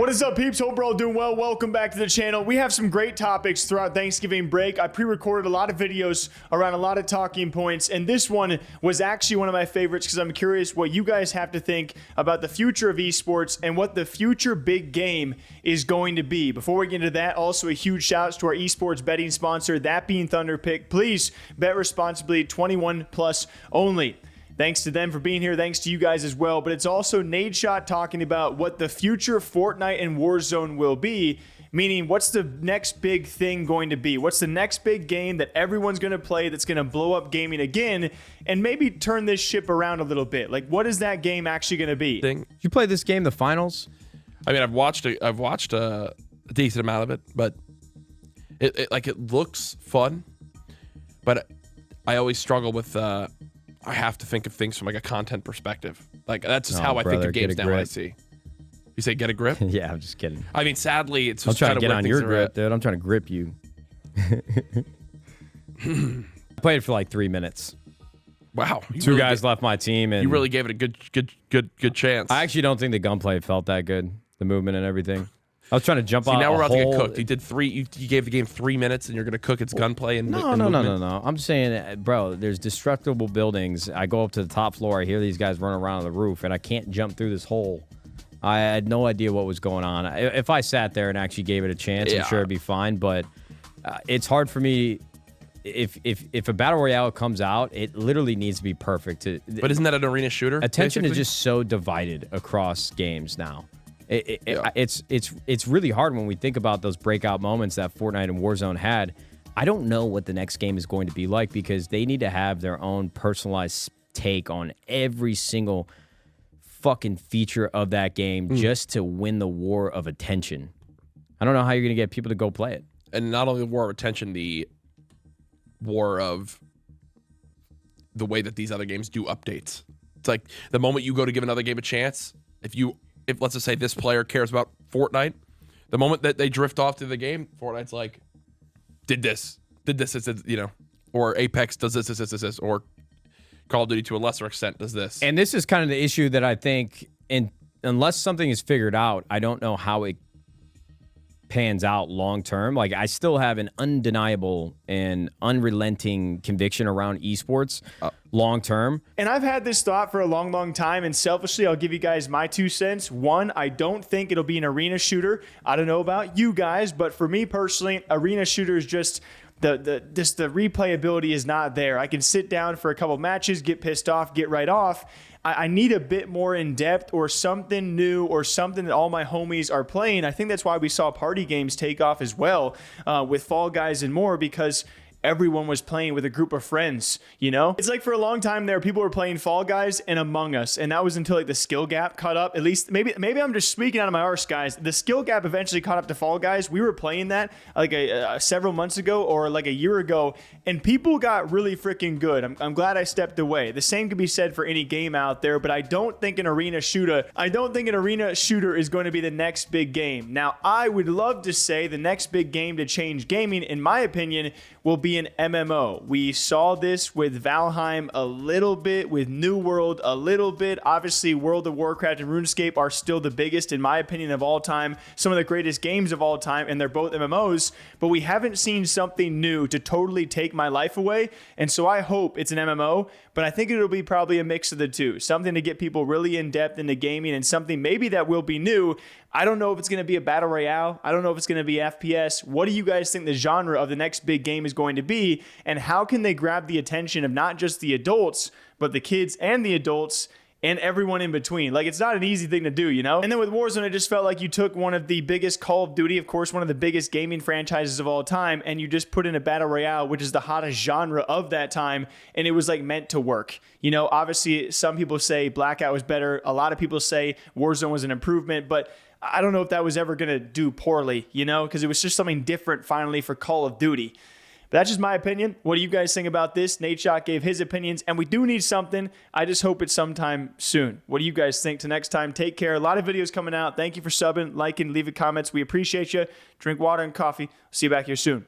What is up, peeps? Hope we're all doing well. Welcome back to the channel. We have some great topics throughout Thanksgiving break. I pre-recorded a lot of videos around a lot of talking points, and this one was actually one of my favorites because I'm curious what you guys have to think about the future of esports and what the future big game is going to be. Before we get into that, also a huge shout out to our esports betting sponsor, that being Thunderpick. Please bet responsibly, 21 plus only. Thanks to them for being here. Thanks to you guys as well. But it's also Nadeshot talking about what the future Fortnite and Warzone will be, meaning what's the next big thing going to be? What's the next big game that everyone's going to play that's going to blow up gaming again and maybe turn this ship around a little bit? Like, what is that game actually going to be? Did you play this game, the finals? I mean, I've watched a decent amount of it, but it looks fun. But I always struggle with I have to think of things from like a content perspective. Like that's just how I think of games now when I see. You say get a grip? Yeah, I'm just kidding. I mean, sadly, it's I'm just trying kind to of get on your grip, dude. I'm trying to grip you. I played it for like 3 minutes. Wow, Two guys left my team, and you really gave it a good chance. I actually don't think the gunplay felt that good, the movement and everything. I was trying to jump See, out. now we're about to get cooked. You did you gave the game 3 minutes, and you're going to cook its gunplay and No. I'm saying, bro, there's destructible buildings. I go up to the top floor. I hear these guys running around on the roof, and I can't jump through this hole. I had no idea what was going on. If I sat there and actually gave it a chance, I'm sure it'd be fine. But it's hard for me. If a battle royale comes out, it literally needs to be perfect. But isn't that an arena shooter? Attention basically? is just so divided across games now. It's really hard when we think about those breakout moments that Fortnite and Warzone had. I don't know what the next game is going to be like because they need to have their own personalized take on every single fucking feature of that game just to win the war of attention. I don't know how you're going to get people to go play it. And not only the war of attention, the war of the way that these other games do updates. It's like the moment you go to give another game a chance, if let's just say this player cares about Fortnite, the moment that they drift off to the game, Fortnite's like, did this, you know, or Apex does this, or Call of Duty to a lesser extent does this. And this is kind of the issue that I think, unless something is figured out, I don't know how it pans out long term. Like, I still have an undeniable and unrelenting conviction around esports long term. And I've had this thought for a long time, and selfishly, I'll give you guys my 2 cents. One, I don't think it'll be an arena shooter. I don't know about you guys, but for me personally, arena shooter is just the replayability is not there. I can sit down for a couple matches, get pissed off, get right off. I need a bit more in depth or something new or something that all my homies are playing. I think that's why we saw party games take off as well with Fall Guys and more, because everyone was playing with a group of friends, you know? It's like for a long time there, people were playing Fall Guys and Among Us, and that was until like the skill gap caught up. At least, maybe I'm just speaking out of my arse, guys. The skill gap eventually caught up to Fall Guys. We were playing that like several months ago or like a year ago, and people got really freaking good. I'm glad I stepped away. The same could be said for any game out there, but I don't think an arena shooter is going to be the next big game. Now, I would love to say the next big game to change gaming, in my opinion, will be an MMO. We saw this with Valheim a little bit, with New World a little bit. Obviously, World of Warcraft and RuneScape are still the biggest, in my opinion, of all time. Some of the greatest games of all time, and they're both MMOs, but we haven't seen something new to totally take my life away, and so I hope it's an MMO, but I think it'll be probably a mix of the two. Something to get people really in-depth into gaming, and something maybe that will be new. I don't know if it's going to be a battle royale. I don't know if it's going to be FPS. What do you guys think the genre of the next big game is going to be? And how can they grab the attention of not just the adults, but the kids and the adults and everyone in between? Like, it's not an easy thing to do, you know? And then with Warzone, it just felt like you took one of the biggest Call of Duty, of course, one of the biggest gaming franchises of all time, and you just put in a battle royale, which is the hottest genre of that time, and it was like meant to work. You know, obviously, some people say Blackout was better. A lot of people say Warzone was an improvement, but I don't know if that was ever going to do poorly, you know, because it was just something different finally for Call of Duty. But that's just my opinion. What do you guys think about this? Nadeshot gave his opinions, and we do need something. I just hope it's sometime soon. What do you guys think? Till next time, take care. A lot of videos coming out. Thank you for subbing, liking, leaving comments. We appreciate you. Drink water and coffee. See you back here soon.